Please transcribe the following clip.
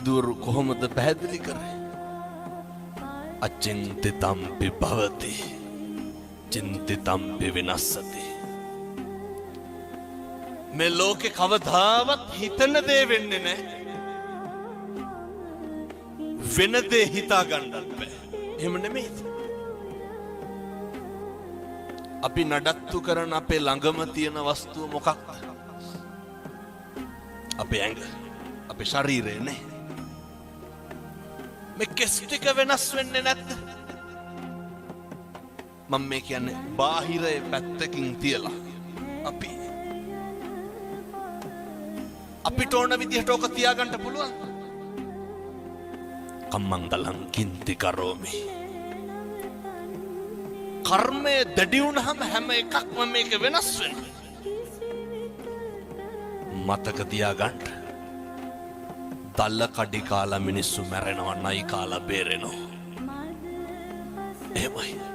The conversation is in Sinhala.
බුදුවරු කොහොමද පැහැදිලි කරේ? අචින්තිතම්පි භවති චින්තිතම්පි විනස්සති. මේ ලෝකේ කවදාවත් හිතන දේ වෙන්නේ නැහැ. වෙන දේ හිතා ගන්නත් බෑ. එහෙම නෙමෙයි. අපි නඩත්තු කරන අපේ ළඟම තියෙන වස්තුව මොකක්ද? අපේ ඇඟ, අපේ ශරීරය නේ. මේ කෙස් ටික වෙනස් වෙන්නේ නැද්ද? මම මේ කියන්නේ බාහිරයේ පැත්තකින් තියලා අපිට ඕන විදිහට ඕක තියාගන්න පුළුවන්. කම්මංගලං කින්ති කරෝමි. කර්මය දැඩි වුණාම හැම එකක්ම මේක වෙනස් වෙනවා. මතක තියාගන්න. දල්ල කඩි කාලා මිනිස්සු මැරෙනවා, නයි කාලා බේරෙනවා. එහෙමයි.